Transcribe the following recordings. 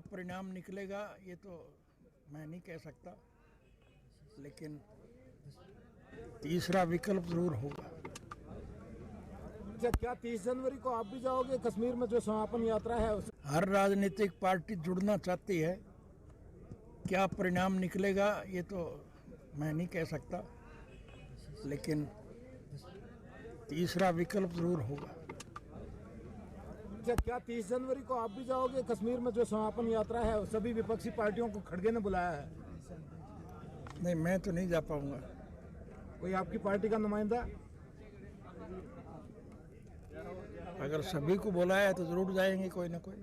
परिणाम निकलेगा ये तो मैं नहीं कह सकता, लेकिन तीसरा विकल्प जरूर होगा। क्या 30 जनवरी को आप भी जाओगे कश्मीर में जो समापन यात्रा है हर राजनीतिक पार्टी जुड़ना चाहती है, क्या परिणाम निकलेगा ये तो मैं नहीं कह सकता, लेकिन तीसरा विकल्प जरूर होगा। क्या 30 जनवरी को आप भी जाओगे कश्मीर में जो समापन यात्रा है सभी विपक्षी पार्टियों को खड़गे ने बुलाया है? नहीं, मैं तो नहीं जा पाऊंगा। कोई आपकी पार्टी का नुमाइंदा? अगर सभी को बुलाया है तो जरूर जाएंगे कोई ना कोई।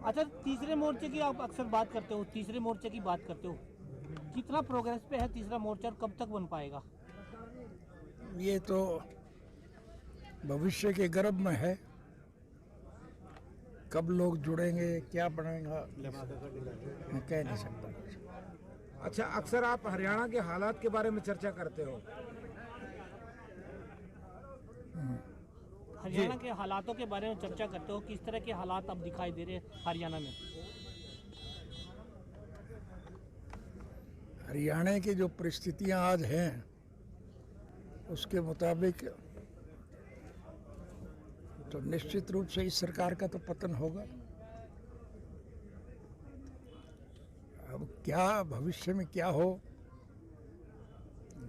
अच्छा, तीसरे मोर्चे की आप अक्सर बात करते हो, तीसरे मोर्चे की बात करते हो, कितना प्रोग्रेस पे है तीसरा मोर्चा और कब तक बन पाएगा? ये तो भविष्य के गर्भ में है, कब लोग जुड़ेंगे क्या बनेगा मैं कह नहीं सकता। अच्छा, अक्सर आप हरियाणा के हालात के बारे में चर्चा करते हो। हरियाणा के हालातों के बारे में चर्चा करते हो, किस तरह के हालात अब दिखाई दे रहे हैं हरियाणा में? हरियाणा की जो परिस्थितियां आज हैं उसके मुताबिक तो निश्चित रूप से इस सरकार का तो पतन होगा। अब क्या भविष्य में क्या हो,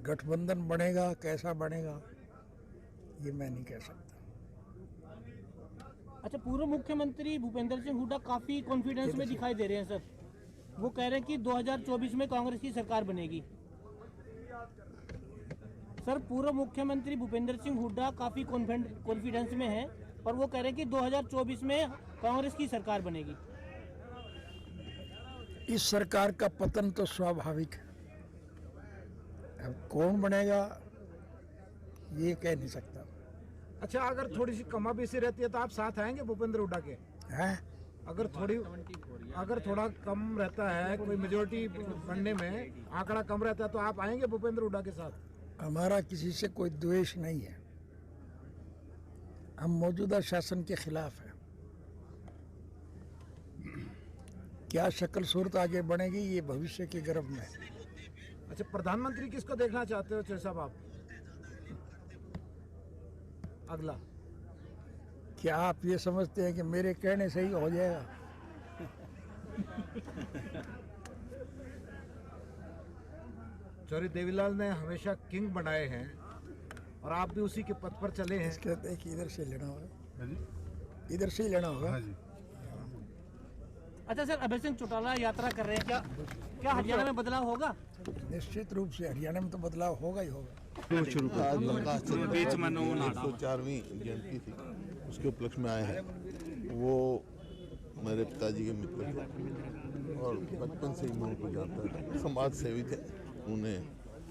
गठबंधन बनेगा कैसा बनेगा ये मैं नहीं कह सकता। अच्छा, पूर्व मुख्यमंत्री भूपेंद्र सिंह हुड्डा काफी कॉन्फिडेंस में दिखाई दे रहे हैं सर। वो कह रहे हैं कि 2024 में कांग्रेस की सरकार बनेगी। सर, पूर्व मुख्यमंत्री भूपेंद्र सिंह हुड्डा काफी कॉन्फिडेंस में है, पर वो कह रहे हैं कि 2024 में कांग्रेस की सरकार बनेगी। इस सरकार का पतन तो स्वाभाविक है, अब कौन बनेगा ये कह नहीं सकता। अच्छा, अगर थोड़ी सी कमाबेशी रहती है तो आप साथ आएंगे भूपेंद्र हुड्डा के? है अगर थोड़ा कम रहता है, कोई मेजोरिटी बनने में आंकड़ा कम रहता है तो आप आएंगे भूपेंद्र हुड्डा के साथ? हमारा किसी से कोई द्वेष नहीं है, हम मौजूदा शासन के खिलाफ हैं। क्या शक्ल सूरत आगे बनेगी ये भविष्य के गर्भ में। अच्छा, प्रधानमंत्री किसको देखना चाहते हो साहब आप अगला? क्या आप ये समझते हैं कि मेरे कहने से ही हो जाएगा? चौधरी देवीलाल ने हमेशा किंग बनाए हैं और आप भी उसी के पथ पर चले हैं। इसके देखिए इधर से लेना होगा, इधर से ही लेना होगा। अच्छा सर, अभय सिंह चौटाला यात्रा कर रहे हैं, क्या हरियाणा में बदलाव होगा? निश्चित रूप से हरियाणा में तो बदलाव होगा ही होगा। 104वीं जयंती थी, उसके उपलक्ष्य में आए हैं। वो मेरे पिताजी के मित्र थे और बचपन से ही मैं उनको जानता था। समाज सेवी थे, उन्हें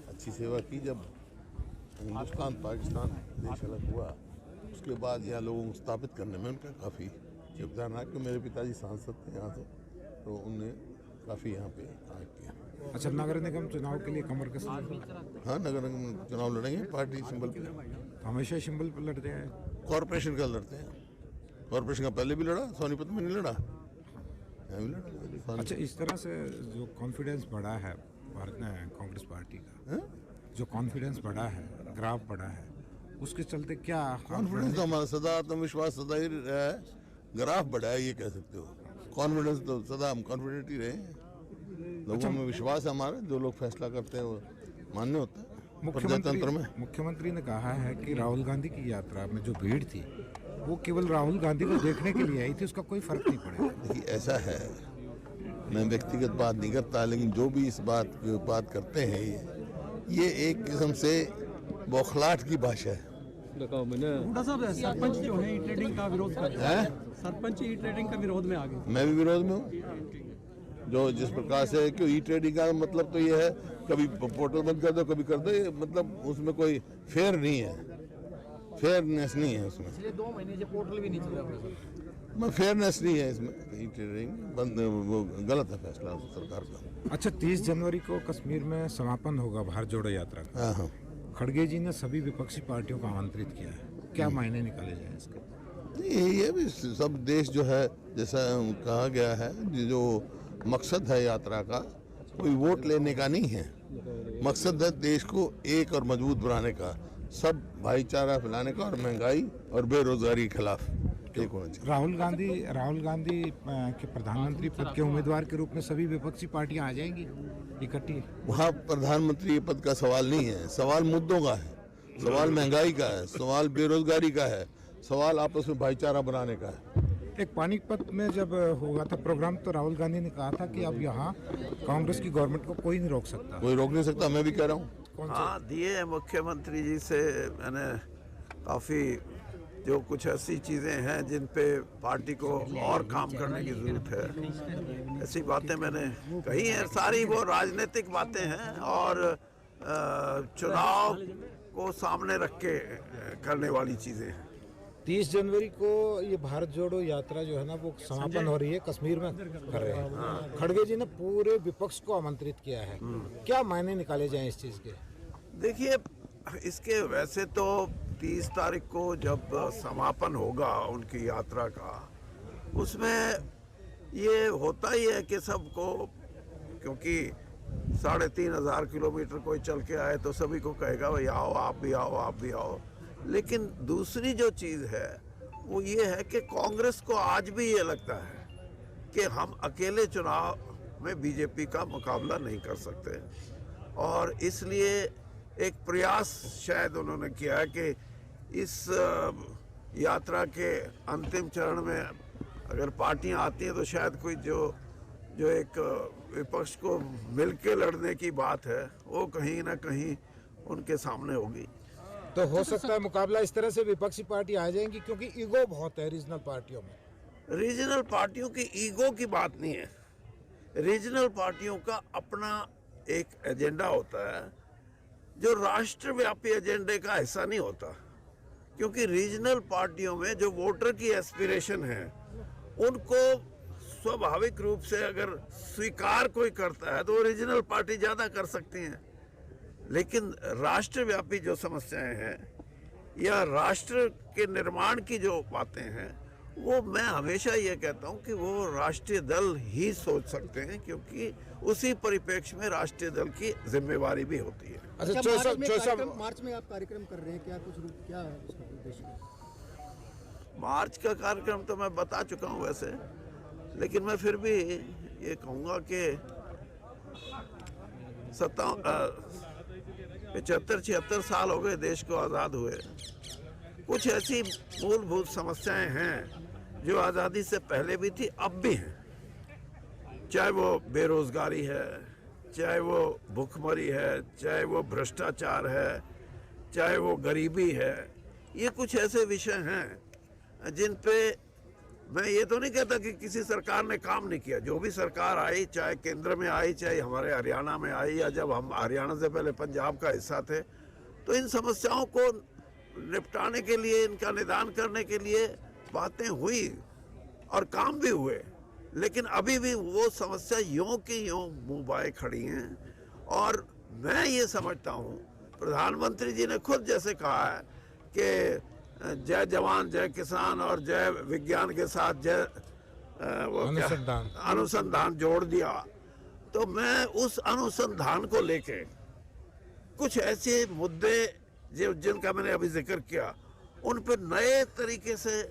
अच्छी सेवा की। जब हिंदुस्तान पाकिस्तान देश अलग हुआ उसके बाद यहाँ लोगों को स्थापित करने में उनका काफ़ी योगदान है कि मेरे पिताजी सांसद थे यहाँ से, तो उन्हें काफ़ी यहाँ पे काम किया। अच्छा, नगर निगम चुनाव के लिए कमर कस? हाँ, नगर निगम चुनाव लड़ेंगे पार्टी सिंबल पे। हमेशा सिंबल पर लड़ते हैं? कॉरपोरेशन का लड़ते हैं, कॉरपोरेशन का पहले भी लड़ा, सोनीपत में नहीं लड़ा, यहाँ भी लड़ा। अच्छा, इस तरह से जो कॉन्फिडेंस बढ़ा है कांग्रेस पार्टी का, जो कॉन्फिडेंस बढ़ा है, ग्राफ बढ़ा है, उसके चलते क्या कॉन्फिडेंस तो हमारा सदा, आत्मविश्वास सदा ही रहा है। ग्राफ बढ़ा है ये कह सकते हो, कॉन्फिडेंस तो सदा हम कॉन्फिडेंट ही रहे। लोगों में विश्वास है हमारा, जो लोग फैसला करते हैं वो मान्य होता है प्रजातंत्र में। मुख्यमंत्री ने कहा है कि राहुल गांधी की यात्रा में जो भीड़ थी वो केवल राहुल गांधी को देखने के लिए आई थी, उसका कोई फर्क नहीं पड़ेगा। देखिए, ऐसा है, मैं व्यक्तिगत बात नहीं करता, लेकिन जो भी इस बात करते हैं ये एक किस्म से बौखलाहट की भाषा है। हुड्डा साहब, सरपंच जो है ई ट्रेडिंग का विरोध कर रहे हैं, सरपंच ई ट्रेडिंग का विरोध में आ गए। मैं भी विरोध में हूँ। जो जिस प्रकार से कि ई ट्रेडिंग का मतलब तो ये है कभी पोर्टल बंद कर दो कभी कर दो, ये मतलब उसमें कोई फेयर नहीं है, फेयरनेस नहीं है उसमें। पिछले 2 महीने से पोर्टल भी नहीं चल रहा, मैं फेयरनेस नहीं है इसमें। ई ट्रेडिंग बंद, वो गलत है फैसला सरकार का। अच्छा, 30 जनवरी को कश्मीर में समापन होगा भारत जोड़ो यात्रा का। हाँ, खड़गे जी ने सभी विपक्षी पार्टियों को आमंत्रित किया है, क्या मायने निकाले जाए इसके? ये भी सब देश जो है, जैसा कहा गया है, जो मकसद है यात्रा का कोई वोट लेने का नहीं है, मकसद है देश को एक और मजबूत बनाने का, सब भाईचारा फैलाने का और महंगाई और बेरोजगारी के खिलाफ एक होना चाहिए। राहुल गांधी के प्रधानमंत्री पद के उम्मीदवार के रूप में सभी विपक्षी पार्टियां आ जाएंगी इकट्ठी। वहाँ प्रधानमंत्री पद का सवाल नहीं है, सवाल मुद्दों का है, सवाल महंगाई का है, सवाल बेरोजगारी का है, सवाल आपस में भाईचारा बनाने का है। एक पानीपत में जब होगा था प्रोग्राम तो राहुल गांधी ने कहा था कि अब यहाँ कांग्रेस की गवर्नमेंट को कोई नहीं रोक सकता। कोई रोक नहीं सकता, मैं भी कह रहा हूँ। हाँ, दिए मुख्यमंत्री जी से मैंने काफ़ी जो कुछ ऐसी चीज़ें हैं जिन पे पार्टी को और काम करने की ज़रूरत है, ऐसी बातें मैंने कही हैं। सारी वो राजनीतिक बातें हैं और चुनाव को सामने रख के करने वाली चीज़ें हैं। 30 जनवरी को ये भारत जोड़ो यात्रा जो है ना वो समापन हो रही है, कश्मीर में कर रहे हैं। खड़गे जी ने पूरे विपक्ष को आमंत्रित किया है, क्या मायने निकाले जाएं इस चीज़ के? देखिए, इसके वैसे तो 30 तारीख को जब समापन होगा उनकी यात्रा का, उसमें ये होता ही है कि सबको, क्योंकि 3500 किलोमीटर कोई चल के आए तो सभी को कहेगा भाई आओ, आप भी आओ, आप भी आओ। लेकिन दूसरी जो चीज़ है वो ये है कि कांग्रेस को आज भी ये लगता है कि हम अकेले चुनाव में बीजेपी का मुकाबला नहीं कर सकते, और इसलिए एक प्रयास शायद उन्होंने किया है कि इस यात्रा के अंतिम चरण में अगर पार्टियां आती हैं तो शायद कोई जो एक विपक्ष को मिलके लड़ने की बात है वो कहीं ना कहीं उनके सामने होगी। तो हो सकता है मुकाबला इस तरह से विपक्षी पार्टी आ जाएंगी, क्योंकि ईगो बहुत है रीजनल पार्टियों में। रीजनल पार्टियों की ईगो की बात नहीं है, रीजनल पार्टियों का अपना एक एजेंडा होता है जो राष्ट्रव्यापी एजेंडे का हिस्सा नहीं होता, क्योंकि रीजनल पार्टियों में जो वोटर की एस्पिरेशन है उनको स्वाभाविक रूप से अगर स्वीकार कोई करता है तो वो रीजनल पार्टी ज़्यादा कर सकती हैं। लेकिन राष्ट्रव्यापी जो समस्याएं हैं या राष्ट्र के निर्माण की जो बातें हैं, वो मैं हमेशा ये कहता हूँ कि वो राष्ट्रीय दल ही सोच सकते हैं, क्योंकि उसी परिप्रेक्ष्य में राष्ट्रीय दल की जिम्मेवारी भी होती है। अच्छा, मार्च में आप कार्यक्रम कर रहे हैं, क्या कुछ क्या है उसका उद्देश्य? मार्च का कार्यक्रम तो मैं बता चुका हूँ वैसे, लेकिन मैं फिर भी ये कहूँगा कि 75-76 साल हो गए देश को आज़ाद हुए। कुछ ऐसी मूलभूत समस्याएं हैं जो आज़ादी से पहले भी थी, अब भी हैं, चाहे वो बेरोजगारी है, चाहे वो भूखमरी है, चाहे वो भ्रष्टाचार है, चाहे वो गरीबी है। ये कुछ ऐसे विषय हैं जिन पे मैं ये तो नहीं कहता कि किसी सरकार ने काम नहीं किया। जो भी सरकार आई, चाहे केंद्र में आई, चाहे हमारे हरियाणा में आई, या जब हम हरियाणा से पहले पंजाब का हिस्सा थे, तो इन समस्याओं को निपटाने के लिए, इनका निदान करने के लिए बातें हुई और काम भी हुए। लेकिन अभी भी वो समस्या यों की यों मुँह बाए खड़ी हैं। और मैं ये समझता हूँ, प्रधानमंत्री जी ने खुद जैसे कहा है कि जय जवान जय किसान और जय विज्ञान के साथ जय अनुसंधान जोड़ दिया, तो मैं उस अनुसंधान को लेके कुछ ऐसे मुद्दे जिनका मैंने अभी जिक्र किया, उन पर नए तरीके से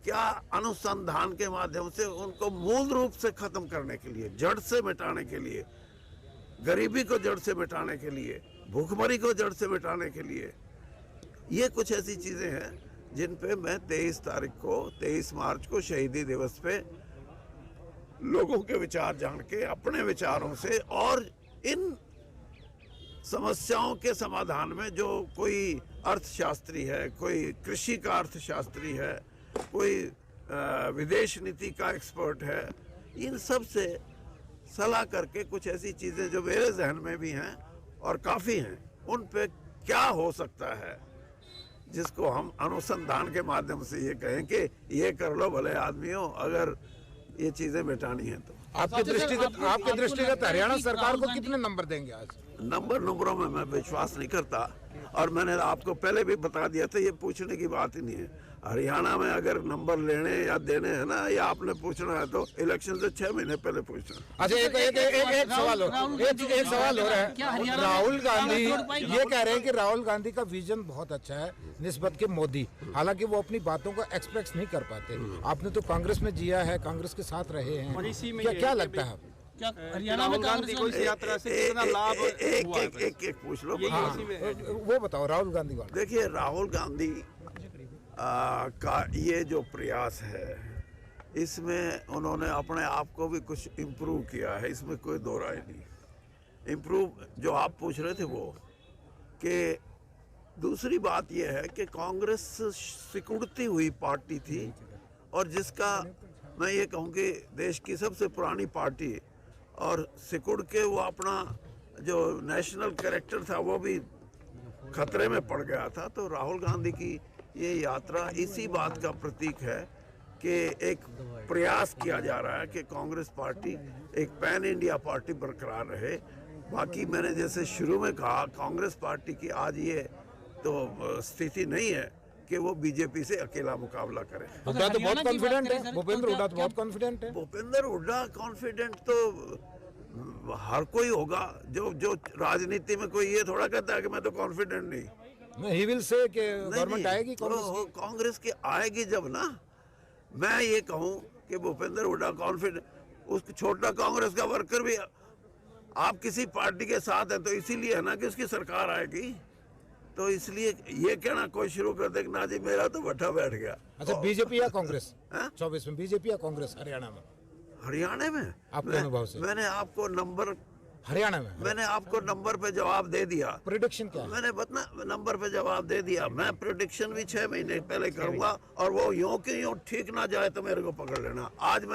क्या अनुसंधान के माध्यम से उनको मूल रूप से खत्म करने के लिए, जड़ से मिटाने के लिए, गरीबी को जड़ से मिटाने के लिए, भूखमरी को जड़ से मिटाने के लिए, ये कुछ ऐसी चीज़ें हैं जिन पे मैं 23 मार्च को शहीदी दिवस पे लोगों के विचार जान के अपने विचारों से और इन समस्याओं के समाधान में जो कोई अर्थशास्त्री है, कोई कृषि का अर्थशास्त्री है, कोई विदेश नीति का एक्सपर्ट है, इन सब से सलाह करके कुछ ऐसी चीज़ें जो मेरे जहन में भी हैं और काफ़ी हैं, उन पे क्या हो सकता है जिसको हम अनुसंधान के माध्यम से ये कहें कि ये कर लो भले आदमियों, अगर ये चीज़ें मिटानी है तो। आपके दृष्टिगत हरियाणा सरकार को कितने नंबर देंगे आज? नंबरों में मैं विश्वास नहीं करता, और मैंने आपको पहले भी बता दिया था, ये पूछने की बात ही नहीं है। हरियाणा में अगर नंबर लेने या देने हैं ना, या आपने पूछना है तो इलेक्शन से 6 महीने पहले पूछना। अच्छा, एक सवाल हो रहा है। राहुल गांधी ये कह रहे हैं कि राहुल गांधी का विजन बहुत अच्छा है निस्बत के मोदी, हालांकि वो अपनी बातों को एक्सप्रेस नहीं कर पाते। आपने तो कांग्रेस में जिया है, कांग्रेस के साथ रहे हैं, क्या लगता है? क्या हरियाणा में कांग्रेस को इस यात्रा से कितना लाभ हुआ? एक पूछ लो। वो बताओ राहुल गांधी वाला। देखिए, राहुल गांधी का ये जो प्रयास है, इसमें उन्होंने अपने आप को भी कुछ इम्प्रूव किया है, इसमें कोई दो राय नहीं। इम्प्रूव जो आप पूछ रहे थे वो, कि दूसरी बात ये है कि कांग्रेस सिकुड़ती हुई पार्टी थी, और जिसका मैं ये कहूँ कि देश की सबसे पुरानी पार्टी, और सिकुड़ के वो अपना जो नेशनल कैरेक्टर था वो भी खतरे में पड़ गया था। तो राहुल गांधी की ये यात्रा इसी बात का प्रतीक है कि एक प्रयास किया जा रहा है कि कांग्रेस पार्टी एक पैन इंडिया पार्टी बरकरार रहे। बाकी मैंने जैसे शुरू में कहा, कांग्रेस पार्टी की आज ये तो स्थिति नहीं है कि वो बीजेपी से अकेला मुकाबला करे। हुड्डा तो बहुत कॉन्फिडेंट है, भूपेंद्र हुड्डा तो बहुत कॉन्फिडेंट है। भूपेंद्र हुड्डा कॉन्फिडेंट तो हर कोई होगा, जो राजनीति में कोई ये थोड़ा कहता है कि मैं तो कॉन्फिडेंट नहीं। ही विल से कि गवर्नमेंट आएगी कांग्रेस की आएगी जब ना। मैं ये कहूँ कि भूपेंद्र हुड्डा कॉन्फिडेंट, उस छोटा कांग्रेस का वर्कर भी आप किसी पार्टी के साथ है तो इसीलिए है ना कि उसकी सरकार आएगी। तो इसलिए ये कहना कोई शुरू कर दे ना जी मेरा तो बट्टा बैठ गया। अच्छा, बीजेपी या कांग्रेस 24 में, बीजेपी या कांग्रेस हरियाणा में? हरियाणा में आपके अनुभव से मैंने आपको नंबर, हरियाणा में मैंने आपको नंबर पे जवाब दे दिया। प्रेडिक्शन क्या है? मैंने नंबर पे जवाब दे दिया। मैं प्रेडिक्शन भी 6 महीने पहले करूंगा, और वो यूं कि यूं ठीक ना जाए तो मेरे को पकड़ लेना। आज मैं